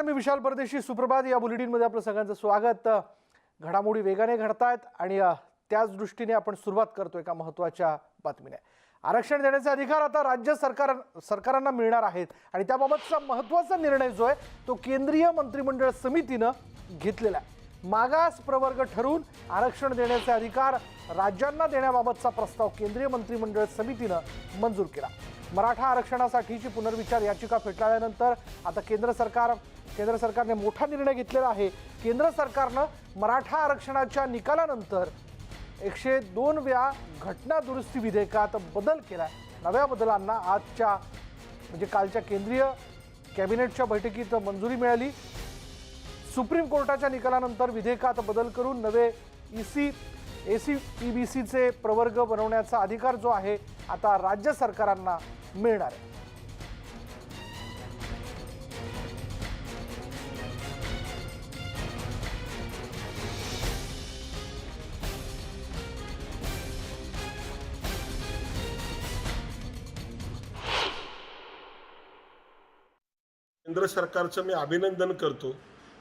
मी विशाल परदेशी. सुप्रभात. या बुलेटिनमध्ये आपलं सगळ्यांचं स्वागत. घडामोडी वेगाने घडतायत आणि त्याच दृष्टीने आपण सुरुवात करतोय एका महत्त्वाच्या बातमीने. आरक्षण देण्याचे अधिकार आता राज्य सरकारांना मिळणार आहेत आणि त्याबाबतचा महत्त्वाचा निर्णय जो आहे तो केंद्रीय मंत्रिमंडळ समितीनं घेतलेला आहे. मागास प्रवर्ग ठरवून आरक्षण देण्याचे अधिकार राज्यांना देण्याबाबतचा प्रस्ताव केंद्रीय मंत्रिमंडळ समितीनं मंजूर केला. मराठा आरक्षणासाठीची पुनर्विचार याचिका फेटाळल्यानंतर आता केंद्र सरकारने मोठा निर्णय घेतलेला आहे. केंद्र सरकारनं मराठा आरक्षणाच्या निकालानंतर 102व्या घटना दुरुस्ती विधेयकात बदल केला. नव्या बदलांना कालच्या केंद्रीय कॅबिनेटच्या बैठकीत मंजुरी मिळाली. सुप्रीम कोर्टाच्या निकालानंतर विधेयकात बदल करून नवे एसीपीबीसीचे प्रवर्ग बनवण्याचा अधिकार जो आहे आता राज्य सरकारांना मिळणार आहे. केंद्र सरकारचं मी अभिनंदन करतो.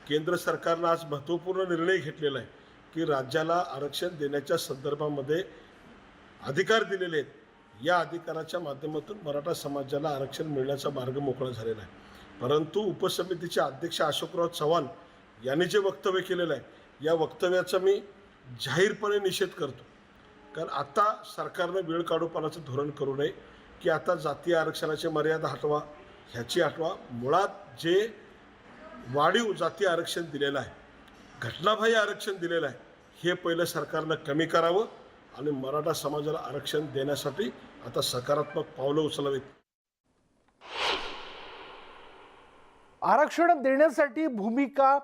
केंद्र सरकारनं आज महत्त्वपूर्ण निर्णय घेतलेला आहे की राज्याला आरक्षण देण्याच्या संदर्भामध्ये अधिकार दिलेले आहेत. या अधिकाराच्या माध्यमातून मराठा समाजाला आरक्षण मिळण्याचा मार्ग मोकळा झालेला आहे. परंतु उपसमितीचे अध्यक्ष अशोकराव चव्हाण यांनी जे वक्तव्य केलेलं आहे या वक्तव्याचा मी जाहीरपणे निषेध करतो. कारण आता सरकारनं वेळ काढूपणाचं धोरण करू नये की आता जातीय आरक्षणाची मर्यादा हटवा, ह्याची हटवा. मुळात जे वाढीव जातीय आरक्षण दिलेलं आहे, घटनाबाह्य आरक्षण दिलेलं आहे, हे पहिलं सरकारनं कमी करावं आणि मराठा समाजाला आरक्षण देण्यासाठी आता सकारात्मक पावलं उचलावीत. आरक्षण देण्यासाठी भूमिका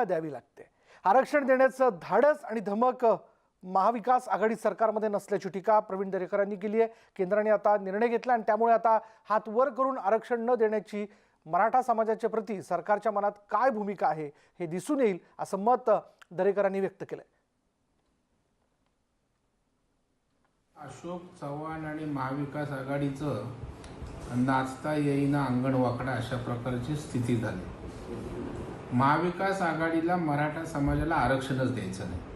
द्यावी लागते. आरक्षण देण्याचं धाडस आणि धमक महाविकास आघाडी सरकारमध्ये नसल्याची टीका प्रवीण दरेकरांनी केली आहे. केंद्राने आता निर्णय घेतला आणि त्यामुळे आता हात वर करून आरक्षण न देण्याची मराठा समाजाच्या प्रती सरकारच्या मनात काय भूमिका आहे हे दिसून येईल असं मत दरेकरांनी व्यक्त केलंय. अशोक चव्हाण आणि महाविकास आघाडीचं नाचता येईना अंगण वाकडा अशा प्रकारची स्थिती झाली. महाविकास आघाडीला मराठा समाजाला आरक्षणच द्यायचं नाही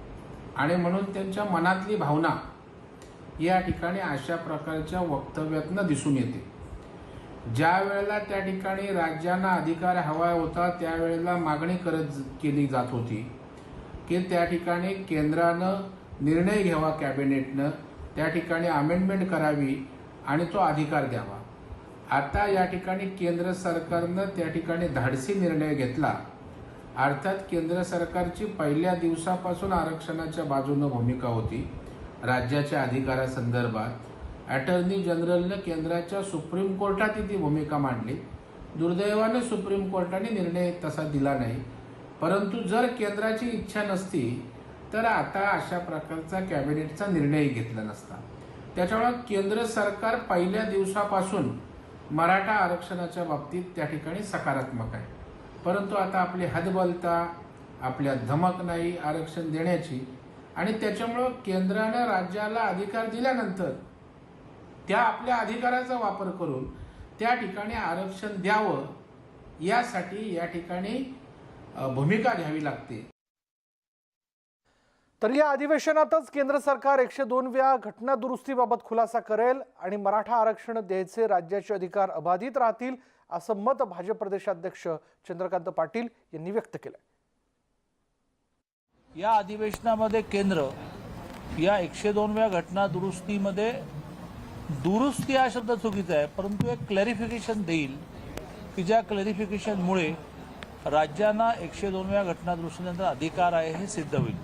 आणि म्हणून त्यांच्या मनातली भावना या ठिकाणी अशा प्रकारच्या वक्तव्यातनं दिसून येते. ज्या वेळेला त्या ठिकाणी राज्यांना अधिकार हवा होता त्यावेळेला मागणी केली जात होती की त्या ठिकाणी केंद्रानं निर्णय घ्यावा, कॅबिनेटनं त्या ठिकाणी अमेंडमेंट करावी आणि तो अधिकार द्यावा. आता या ठिकाणी केंद्र सरकारनं त्या ठिकाणी धाडसी निर्णय घेतला. अर्थात केंद्र सरकारची पहिल्या दिवसापासून आरक्षणाच्या बाजूनं भूमिका होती. राज्याच्या अधिकारासंदर्भात अटर्नी जनरलनं केंद्राच्या सुप्रीम कोर्टात ती भूमिका मांडली. दुर्दैवानं सुप्रीम कोर्टाने निर्णय तसा दिला नाही. परंतु जर केंद्राची इच्छा नसती तर आता अशा प्रकारचा कॅबिनेटचा निर्णय घेतला नसता. त्याच्यामुळे केंद्र सरकार पहिल्या दिवसापासून मराठा आरक्षणाच्या बाबतीत त्या ठिकाणी सकारात्मक आहे. परंतु आता आपली हतबलता, आपल्या धमक नाही आरक्षण देण्याची आणि त्याच्यामुळं केंद्रानं राज्याला अधिकार दिल्यानंतर त्या आपल्या अधिकाराचा वापर करून त्या ठिकाणी आरक्षण द्यावं यासाठी या ठिकाणी भूमिका घ्यावी लागते. तर या अधिवेशनातच केंद्र सरकार 102व्या घटना दुरुस्तीबाबत खुलासा करेल आणि मराठा आरक्षण द्यायचे राज्याचे अधिकार अबाधित राहतील असं मत भाजप प्रदेशाध्यक्ष चंद्रकांत पाटील यांनी व्यक्त केलं. या अधिवेशनामध्ये केंद्र या 102व्या घटना दुरुस्तीमध्ये दुरुस्ती हा शब्द चुकीचा आहे, परंतु एक क्लॅरिफिकेशन देईल की ज्या क्लॅरिफिकेशनमुळे राज्यांना 102व्या घटना दुरुस्तीनंतर अधिकार आहे हे सिद्ध होईल.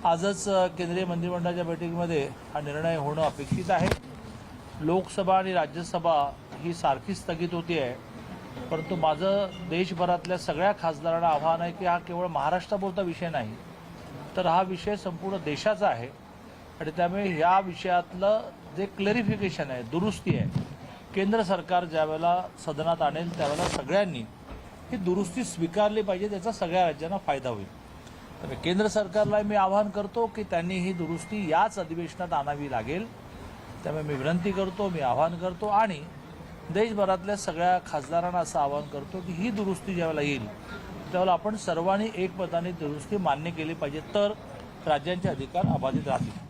आजच केंद्रीय मंत्रिमंडळाच्या बैठकीमध्ये हा निर्णय होणं अपेक्षित आहे. लोकसभा आणि राज्यसभा ही सारखी स्थगित होती आहे, परंतु माझं देशभरातल्या सगळ्या खासदारांना आव्हान आहे की हा केवळ महाराष्ट्रापुरता विषय नाही, तर हा विषय संपूर्ण देशाचा आहे आणि त्यामुळे या विषयातलं जे क्लॅरिफिकेशन आहे, दुरुस्ती आहे, केंद्र सरकार ज्यावेळेला सदनात आणेल त्यावेळेला सगळ्यांनी ही दुरुस्ती स्वीकारली पाहिजे. त्याचा सगळ्या राज्यांना फायदा होईल. तर केंद्र सरकारला मी आवाहन करतो की त्यांनी ही दुरुस्ती याच अधिवेशनात आणावी लागेल. त्यामुळे मी विनंती करतो, मी आवाहन करतो आणि देशभरातल्या सगळ्या खासदारांना असं आवाहन करतो की ही दुरुस्ती ज्यावेळेला येईल त्यावेळेला आपण सर्वांनी एकमताने दुरुस्ती मान्य केली पाहिजे, तर राज्यांचे अधिकार अबाधित राहतील.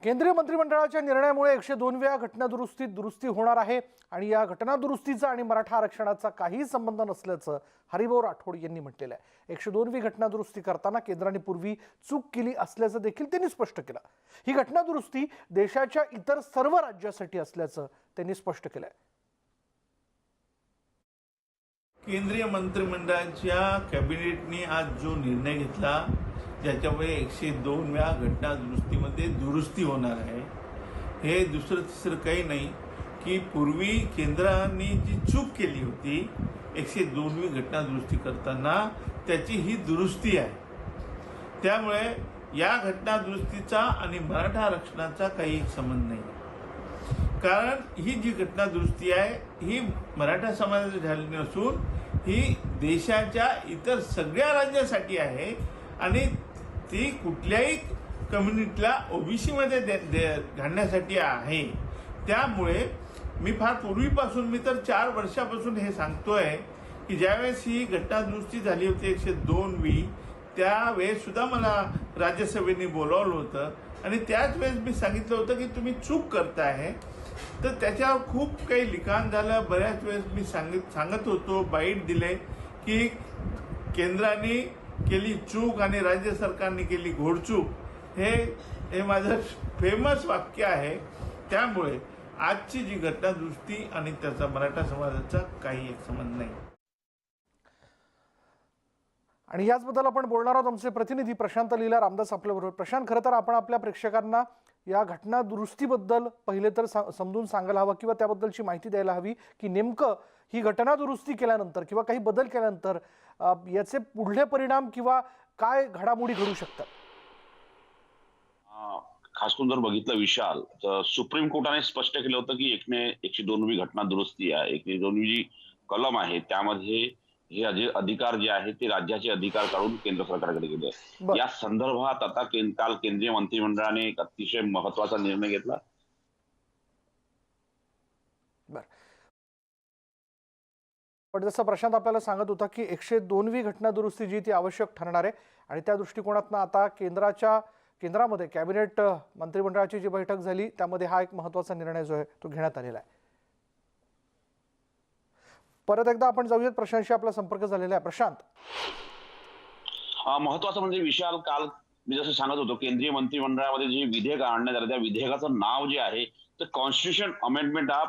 केंद्रीय मंत्रिमंडळाच्या निर्णयामुळे 102व्या घटनादुरुस्तीत दुरुस्ती होणार आहे आणि या घटनादुरुस्तीचा आणि मराठा आरक्षणाचा काही संबंध नसल्याचं हरिभाऊ राठोड यांनी म्हटलेलं आहे. 102वी घटनादुरुस्ती करताना केंद्राने पूर्वी चूक केली असल्याचं देखील त्यांनी स्पष्ट केलं. ही घटनादुरुस्ती देशाच्या इतर सर्व राज्यासाठी असल्याचं त्यांनी स्पष्ट केलंय. केंद्रीय मंत्रिमंडळाच्या कॅबिनेटने आज जो निर्णय घेतला ज्याच्यामुळे 102व्या घटना दुरुस्तीमध्ये दुरुस्ती होणार आहे, हे दुसरं तिसरं काही नाही की पूर्वी केंद्राने जी चूक केली होती 102वी घटना दुरुस्ती करताना त्याची ही दुरुस्ती आहे. त्यामुळे या घटना दुरुस्तीचा आणि मराठा आरक्षणाचा काही संबंध नाही. कारण ही जी घटना दुरुस्ती आहे ही मराठा समाजाची झालेली नसून ही देशाच्या इतर सगळ्या राज्यासाठी आहे आणि ती कुठल्याही कम्युनिटीला ओबीसीमध्ये घालण्यासाठी आहे. त्यामुळे मी फार पूर्वीपासून, मी तर 4 वर्षापासून हे सांगतोय की ज्यावेळेस ही घटना दुरुस्ती झाली होती 102वी, त्यावेळेस सुद्धा मला राज्यसभेने बोलावलं होतं आणि त्याच वेळेस मी सांगितलं होतं की तुम्ही चूक करताय. तर त्याच्यावर खूप काही लिखाण झालं. बऱ्याच वेळेस मी सांगत होतो, बाईट दिले की केंद्राने केली चूक आणि राज्य सरकारने केली घोडचूक. हे माझं फेमस वाक्य आहे. त्यामुळे आजची जी घटना दुरुस्ती आणि त्याचा मराठा समाजाचा काही एक संबंध नाही. आणि याचबद्दल आपण बोलणार आहोत. आमचे प्रतिनिधी प्रशांत लीला रामदास आपल्याबरोबर. प्रशांत, खरं तर आपण आपल्या प्रेक्षकांना या घटना दुरुस्तीबद्दल पहिले तर समजून सांगायला हवं किंवा त्याबद्दलची माहिती द्यायला हवी की नेमकं ही घटना दुरुस्ती केल्यानंतर किंवा काही बदल केल्यानंतर याचे पुढले परिणाम किंवा काय घडामोडी घडू शकतात. खास करून जर बघितलं विशाल, तर सुप्रीम कोर्टाने स्पष्ट केलं होतं की 102वी घटना दुरुस्ती आहे, 102वी जी कलम आहे त्यामध्ये हे जे अधिकार जे आहे ते राज्याचे अधिकार काढून केंद्र सरकारकडे गेले. या संदर्भात आता काल केंद्रीय मंत्रिमंडळाने एक अतिशय महत्वाचा निर्णय घेतला. पण जसं प्रशांत आपल्याला सांगत होता की 102वी घटना दुरुस्ती जी ती आवश्यक ठरणार आहे आणि त्या दृष्टिकोनातून आता केंद्रामध्ये कॅबिनेट मंत्रिमंडळाची जी बैठक झाली त्यामध्ये हा एक महत्वाचा निर्णय जो आहे तो घेण्यात आलेला आहे. परत एकदा आपण जाऊयात, प्रशांतशी आपला संपर्क झालेला आहे. प्रशांत, महत्वाचं म्हणजे विशाल, काल मी जसं सांगत होतो केंद्रीय मंत्रिमंडळामध्ये जे विधेयक आणण्यात आलं त्या विधेयकाचं नाव जे आहे तर कॉन्स्टिट्यूशन अमेंडमेंट ऑफ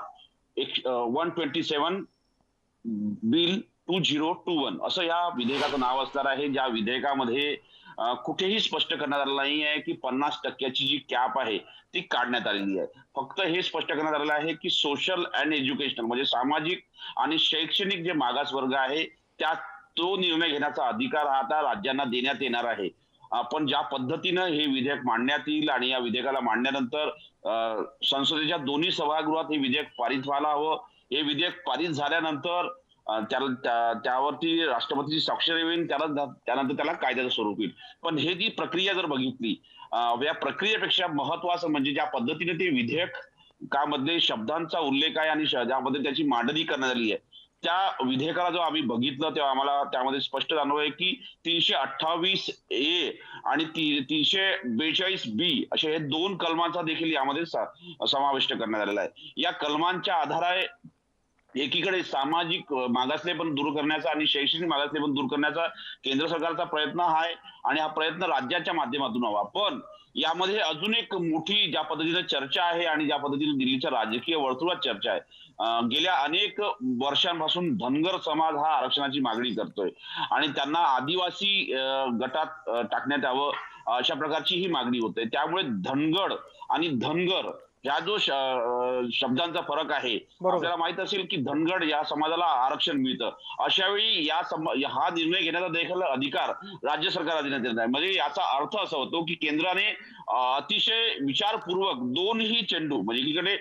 127 बिल 2021 असं या विधेयकाचं नाव असणार आहे. ज्या विधेयकामध्ये कुठेही स्पष्ट करण्यात आलेलं नाही आहे की 50% जी कॅप आहे ती काढण्यात आलेली आहे. फक्त हे स्पष्ट करण्यात आलेलं आहे की सोशल अँड एज्युकेशनल म्हणजे सामाजिक आणि शैक्षणिक जे मागासवर्ग आहे त्या तो निर्णय घेण्याचा अधिकार आता राज्यांना देण्यात येणार आहे. पण ज्या पद्धतीनं हे विधेयक मांडण्यात येईल आणि या विधेयकाला मांडल्यानंतर संसदेच्या दोन्ही सभागृहात हे विधेयक पारित व्हायला हवं. हे विधेयक पारित झाल्यानंतर त्यावरती राष्ट्रपतीची स्वाक्षरी होईल, त्यानंतर त्याला कायद्याचं स्वरूप येईल. पण हे जी प्रक्रिया जर बघितली, या प्रक्रियेपेक्षा महत्वाचं म्हणजे ज्या पद्धतीने ते विधेयकामध्ये शब्दांचा उल्लेख आहे आणि ज्यामध्ये त्याची मांडणी करण्यात आली आहे त्या विधेयकाला जो आम्ही बघितलं तेव्हा आम्हाला त्यामध्ये स्पष्ट जाणवलं की 328A आणि 342B असे हे 2 कलमांचा देखील यामध्ये समाविष्ट करण्यात आलेला आहे. या कलमांच्या आधारे एकीकडे सामाजिक मागासले पण दूर करण्याचा आणि शैक्षणिक मागासले पण दूर करण्याचा केंद्र सरकारचा प्रयत्न आहे आणि हा प्रयत्न राज्याच्या माध्यमातून हवा. पण यामध्ये अजून एक मोठी ज्या पद्धतीने चर्चा आहे आणि ज्या पद्धतीने दिल्लीच्या राजकीय वर्तुळात चर्चा आहे, गेल्या अनेक वर्षांपासून धनगर समाज हा आरक्षणाची मागणी करतोय आणि त्यांना आदिवासी गटात टाकण्यात यावं अशा प्रकारची ही मागणी होते. त्यामुळे धनगड आणि धनगर ह्या जो शब्दांचा फरक आहे, आपल्याला माहित असेल की धनगड या समाजाला आरक्षण मिळतं. अशा वेळी हा निर्णय घेण्याचा देखील अधिकार राज्य सरकारला देण्यात येत आहे. म्हणजे याचा अर्थ असा होतो की केंद्राने अतिशय विचारपूर्वक दोन्ही चेंडू म्हणजे एकीकडे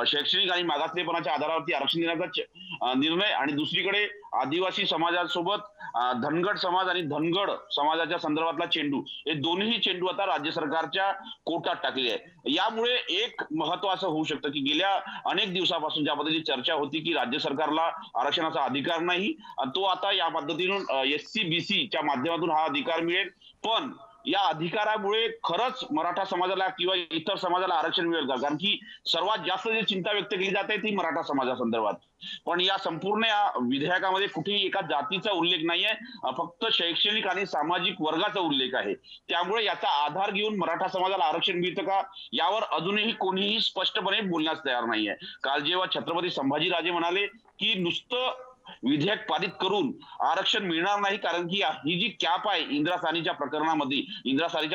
शैक्षणिक आणि मागासलेपणाच्या आधारावरती आरक्षण देण्याचा निर्णय आणि दुसरीकडे आदिवासी समाजासोबत धनगड समाज आणि धनगड समाजाच्या संदर्भातला चेंडू, हे दोन्ही चेंडू आता राज्य सरकारच्या कोर्टात टाकले आहे. यामुळे एक महत्वाचं होऊ शकतं की गेल्या अनेक दिवसापासून ज्या पद्धतीची चर्चा होती की राज्य सरकारला आरक्षणाचा अधिकार नाही, तो आता या पद्धतीतून SC-BC च्या माध्यमातून हा अधिकार मिळेल. पण या अधिकारामुळे खरंच मराठा समाजाला किंवा इतर समाजाला आरक्षण मिळेल का? कारण की सर्वात जास्त जी चिंता व्यक्त केली जाते ती मराठा समाजासंदर्भात. पण या संपूर्ण या विधेयकामध्ये कुठेही एका जातीचा उल्लेख नाहीये, फक्त शैक्षणिक आणि सामाजिक वर्गाचा उल्लेख आहे. त्यामुळे याचा आधार घेऊन मराठा समाजाला आरक्षण मिळतं का, यावर अजूनही कोणीही स्पष्टपणे बोलण्यास तयार नाहीये. काल जेव्हा छत्रपती संभाजीराजे म्हणाले की नुसतं विधेयक पारित करून आरक्षण मिळणार नाही, कारण की ही जी कॅप आहे इंदिरा साहनीच्या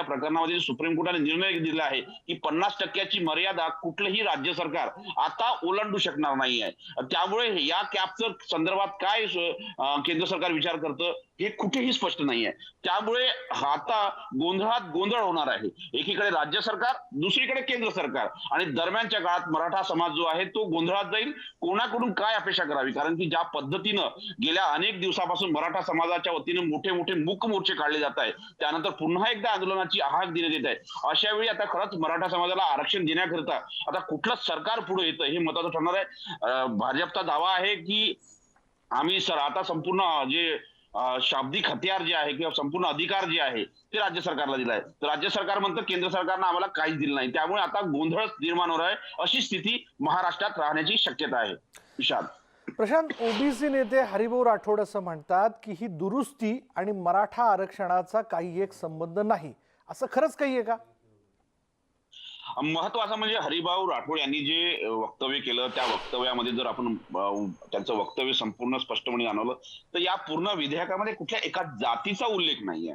प्रकरणामध्ये सुप्रीम कोर्टाने निर्णय दिला आहे की 50% मर्यादा कुठलंही राज्य सरकार आता ओलांडू शकणार नाही आहे. त्यामुळे या कॅपचं संदर्भात काय केंद्र सरकार विचार करतं हे कुठेही स्पष्ट नाही आहे. त्यामुळे आता गोंधळात गोंधळ होणार आहे. एकीकडे राज्य सरकार, दुसरीकडे केंद्र सरकार, आणि दरम्यानच्या काळात मराठा समाज जो आहे तो गोंधळात जाईल. कोणाकडून काय अपेक्षा करावी, कारण की ज्या पद्धतीनं गेल्या अनेक दिवसापासून मराठा समाजाच्या वतीने मोठे मोठे मूक मोर्चे काढले जात आहेत, त्यानंतर पुन्हा एकदा आंदोलनाची हाक देण्यात येत आहे. अशा वेळी आता खरंच मराठा समाजाला आरक्षण देण्याकरिता आता कुठलं सरकार पुढे येतं हे महत्वाचं ठरणार आहे. भाजपचा दावा आहे की आम्ही आता संपूर्ण जे शाब्दिक हत्यार जे आहे किंवा संपूर्ण अधिकार जे आहे ते राज्य सरकारला दिलाय. तर राज्य सरकार म्हणतं केंद्र सरकारनं आम्हाला काहीच दिलं नाही. त्यामुळे आता गोंधळ निर्माण होणार आहे. अशी स्थिती महाराष्ट्रात राहण्याची शक्यता आहे. विशाल. प्रशांत, ओबीसी नेते हरिभाऊ राठोड असं म्हणतात की ही दुरुस्ती आणि मराठा आरक्षणाचा काही एक संबंध नाही, असं खरंच काही आहे का? महत्वाचं म्हणजे हरिभाऊ राठोड यांनी जे वक्तव्य केलं त्या वक्तव्यामध्ये जर आपण त्यांचं वक्तव्य संपूर्ण स्पष्टपणे जाणवलं तर या पूर्ण विधेयकामध्ये कुठल्या एका जातीचा उल्लेख नाहीये.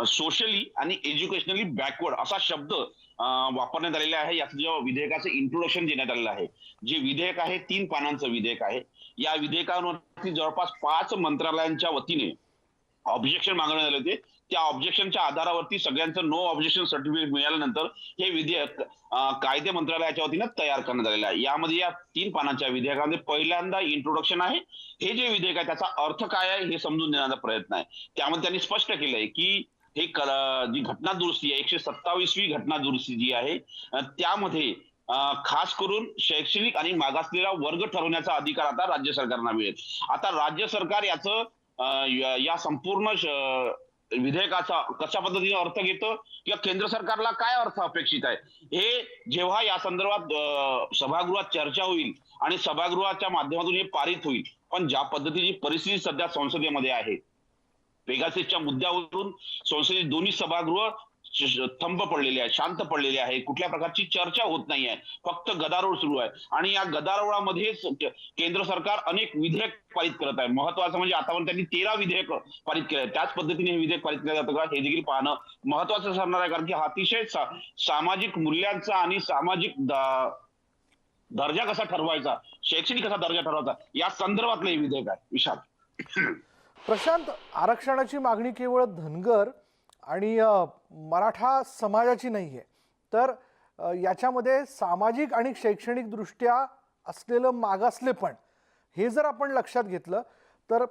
सोशली आणि एज्युकेशनली बॅकवर्ड असा शब्द वापरण्यात आलेला आहे. याचं जेव्हा विधेयकाचं इंट्रोडक्शन देण्यात आलेलं आहे, जे विधेयक आहे 3 पानांचं विधेयक आहे. या विधेयकावरती जवळपास 5 मंत्रालयांच्या वतीने ऑब्जेक्शन मागवण्यात आले होते. त्या ऑब्जेक्शनच्या आधारावरती सगळ्यांचं नो ऑब्जेक्शन सर्टिफिकेट मिळाल्यानंतर हे विधेयक कायदे मंत्रालयाच्या वतीनं तयार करण्यात आलेलं आहे. यामध्ये या 3 पानांच्या विधेयकामध्ये पहिल्यांदा इंट्रोडक्शन आहे. हे जे विधेयक आहे त्याचा अर्थ काय आहे हे समजून देण्याचा प्रयत्न आहे. त्यामध्ये त्यांनी स्पष्ट केलंय की हे जी घटना दुरुस्ती आहे 127वी घटना दुरुस्ती जी आहे त्यामध्ये खास करून शैक्षणिक आणि मागासलेला वर्ग ठरवण्याचा अधिकार आता राज्य सरकारला मिळेल. आता राज्य सरकार याचं या संपूर्ण विधेयकाचा कशा पद्धतीने अर्थ घेतं किंवा केंद्र सरकारला काय अर्थ अपेक्षित आहे हे जेव्हा या संदर्भात सभागृहात चर्चा होईल आणि सभागृहाच्या माध्यमातून हे पारित होईल. पण ज्या पद्धतीची परिस्थिती सध्या संसदेमध्ये आहे, पेगासिसच्या मुद्द्यावरून संसदेत दोन्ही सभागृह थंब पडलेले आहे, शांत पडलेले आहे. कुठल्या प्रकारची चर्चा होत नाही आहे, फक्त गदारोळ सुरू आहे. आणि या गदारोळामध्येच केंद्र सरकार अनेक विधेयक पारित करत आहे. महत्वाचं म्हणजे आतापर्यंत त्यांनी 13 विधेयक पारित केले. त्याच पद्धतीने हे विधेयक पारित केलं जातं का हे देखील पाहणं महत्वाचं ठरणार आहे. कारण की हा अतिशय सामाजिक मूल्यांचा आणि सामाजिक दर्जा कसा ठरवायचा, शैक्षणिक कसा दर्जा ठरवायचा या संदर्भातलं हे विधेयक आहे. विशाल. प्रशांत, आरक्षणाची मागणी केवळ धनगर आणि मराठा समाजाची नाहीये, तर याच्यामध्ये सामाजिक आणि शैक्षणिक दृष्ट्या असलेलं मागासलेपण हे जर आपण लक्षात घेतलं तर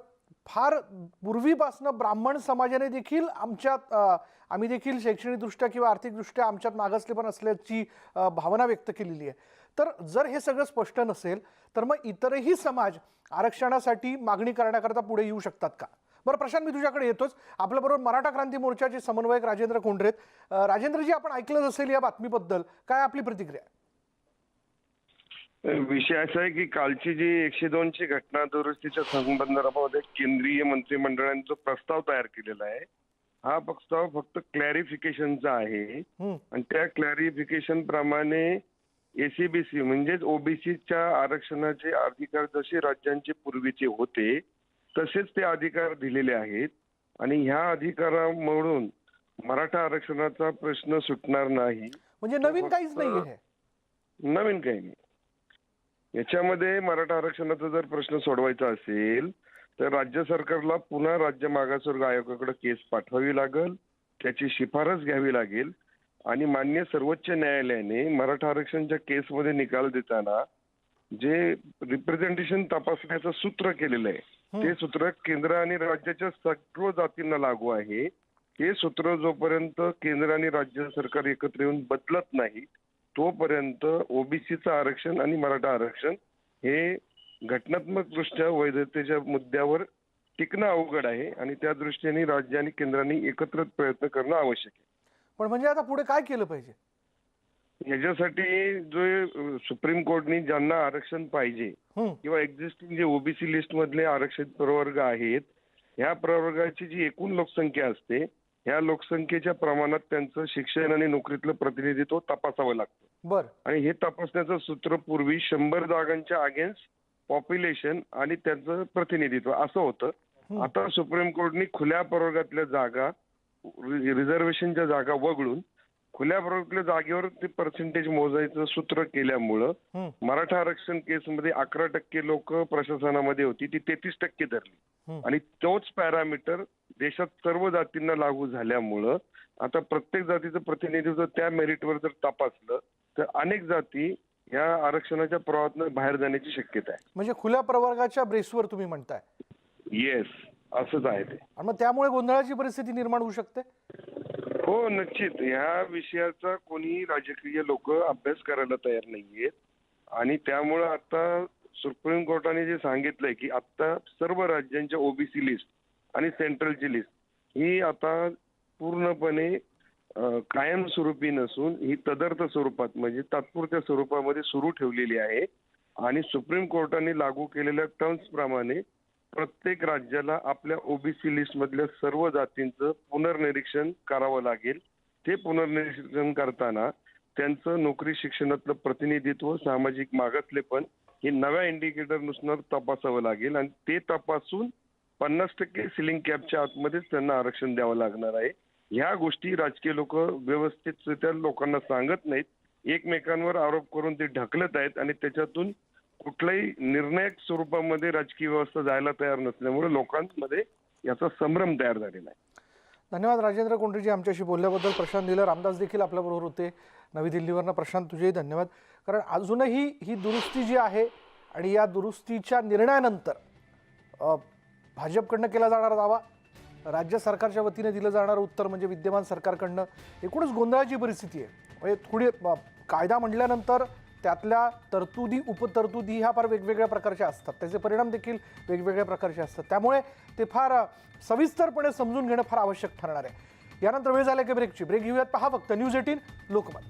फार पूर्वीपासून ब्राह्मण समाजाने देखील आम्ही देखील शैक्षणिकदृष्ट्या किंवा आर्थिकदृष्ट्या आमच्यात मागासलेपण असल्याची भावना व्यक्त केलेली आहे. तर जर हे सगळं स्पष्ट नसेल तर मग इतरही समाज आरक्षणासाठी मागणी करण्याकरता पुढे येऊ शकतात का? बरं प्रशांत, मी तुझ्याकडे येतोच. आपल्याबरोबर मराठा क्रांती मोर्चाचे समन्वयक राजेंद्र कोंढरे आहेत. राजेंद्रजी, आपण ऐकलंच असेल या बातमीबद्दल, काय आपली प्रतिक्रिया? विषय असा आहे की कालची जी 102ची घटना दुरुस्तीच्या संदर्भामध्ये केंद्रीय मंत्रिमंडळाने जो प्रस्ताव तयार केलेला आहे, हा प्रस्ताव फक्त क्लॅरिफिकेशनचा आहे. आणि त्या क्लॅरिफिकेशन प्रमाणे SC-BC म्हणजेच ओबीसीच्या आरक्षणाचे अधिकार जसे राज्यांचे पूर्वीचे होते तसेच ते अधिकार दिलेले आहेत. आणि ह्या अधिकारामुळे मराठा आरक्षणाचा प्रश्न सुटणार नाही. म्हणजे नवीन काहीच नाहीये, नवीन काही नाही. याच्यामध्ये मराठा आरक्षणाचा जर प्रश्न सोडवायचा असेल तर राज्य सरकारला पुन्हा राज्य मागासवर्ग आयोगाकडे केस पाठवावी लागेल, त्याची शिफारस घ्यावी लागेल. आणि माननीय सर्वोच्च न्यायालयाने मराठा आरक्षणाच्या केसमध्ये निकाल देताना जे रिप्रेझेंटेशन तपासण्याचं सूत्र केलेलं आहे ते सूत्र केंद्र आणि राज्याच्या सर्व जातींना लागू आहे. हे सूत्र जोपर्यंत केंद्र आणि राज्य सरकार एकत्र येऊन बदलत नाही तोपर्यंत ओबीसीचं आरक्षण आणि मराठा आरक्षण हे घटनात्मक दृष्ट्या वैधतेच्या मुद्द्यावर टिकणं अवघड आहे आणि त्या दृष्टीने राज्य आणि केंद्राने एकत्रित प्रयत्न करणं आवश्यक आहे. पण म्हणजे आता पुढे काय केलं पाहिजे? याच्यासाठी जो सुप्रीम कोर्टने ज्यांना आरक्षण पाहिजे किंवा एक्झिस्टिंग जे ओबीसी लिस्ट मधले आरक्षित प्रवर्ग आहेत ह्या प्रवर्गाची जी एकूण लोकसंख्या असते ह्या लोकसंख्येच्या प्रमाणात त्यांचं शिक्षण आणि नोकरीतलं प्रतिनिधित्व तपासावं लागतं. बर. आणि हे तपासण्याचं सूत्र पूर्वी 100 जागांच्या अगेन्स्ट पॉप्युलेशन आणि त्यांचं प्रतिनिधित्व असं होतं. आता सुप्रीम कोर्टने खुल्या प्रवर्गातल्या जागा रिझर्वेशनच्या जागा वगळून खुल्या प्रवर्गातल्या जागेवर ते पर्सेंटेज मोजायचं सूत्र केल्यामुळं मराठा आरक्षण केसमध्ये 11% लोक प्रशासनामध्ये होती ती 33% धरली आणि तोच पॅरामीटर देशात सर्व जातींना लागू झाल्यामुळं आता प्रत्येक जातीचं प्रतिनिधित्व त्या मेरिटवर जर तपासलं तर अनेक जाती या आरक्षणाच्या प्रवाहातून बाहेर जाण्याची शक्यता आहे. म्हणजे खुल्या प्रवर्गाच्या बेसवर तुम्ही म्हणताय? येस, असंच आहे ते. आणि मग त्यामुळे गोंधळाची परिस्थिती निर्माण होऊ शकते? हो निश्चित. ह्या विषयाचा कोणी राजकीय लोक अभ्यास करायला तयार नाहीयेत आणि त्यामुळं आता सुप्रीम कोर्टाने जे सांगितलंय की आता सर्व राज्यांच्या ओबीसी लिस्ट आणि सेंट्रलची लिस्ट ही आता पूर्णपणे कायमस्वरूपी नसून ही तदर्थ स्वरूपात म्हणजे तात्पुरत्या स्वरूपामध्ये सुरू ठेवलेली आहे आणि सुप्रीम कोर्टाने लागू केलेल्या टर्म्स प्रमाणे प्रत्येक राज्याला आपल्या ओबीसी लिस्ट मधल्या सर्व जातींचं पुनर्निरीक्षण करावं लागेल. ते पुनर्निरीक्षण करताना त्यांचं नोकरी शिक्षणातलं प्रतिनिधित्व सामाजिक मागासलेपण हे नव्या इंडिकेटरनुसार तपासावं लागेल आणि ते तपासून 50% सिलिंग कॅपच्या आतमध्येच त्यांना आरक्षण द्यावं लागणार आहे. ह्या गोष्टी राजकीय लोक व्यवस्थितरित्या लोकांना सांगत नाहीत, एकमेकांवर आरोप करून ते ढकलत आहेत आणि त्याच्यातून कुठल्याही निर्णायक स्वरूपामध्ये राजकीय व्यवस्था जायला तयार नसल्यामुळे लोकांमध्ये याचा संभ्रम तयार झालेला आहे. धन्यवाद राजेंद्र कोंडरेजी आमच्याशी बोलल्याबद्दल. प्रशांत नील रामदास देखील आपल्याबरोबर होते नवी दिल्लीवरनं. प्रशांत तुझेही धन्यवाद. कारण अजूनही ही दुरुस्ती जी आहे आणि या दुरुस्तीच्या निर्णयानंतर भाजपकडनं केला जाणारा दावा, राज्य सरकारच्या वतीने दिलं जाणारं उत्तर म्हणजे विद्यमान सरकारकडनं एकूणच गोंधळाची परिस्थिती आहे. म्हणजे थोडी कायदा म्हटल्यानंतर त्यातल्या तरतुदी उपतरतुदी ह्या फार वेगवेगळ्या प्रकारच्या असतात, त्याचे परिणाम देखील वेगवेगळ्या प्रकारचे असतात. त्यामुळे ते फार सविस्तरपणे समजून घेणं फार आवश्यक ठरणार आहे. यानंतर वेळ झाला की ब्रेकची. ब्रेक घेऊयात. पहा फक्त न्यूज 18 लोकमत.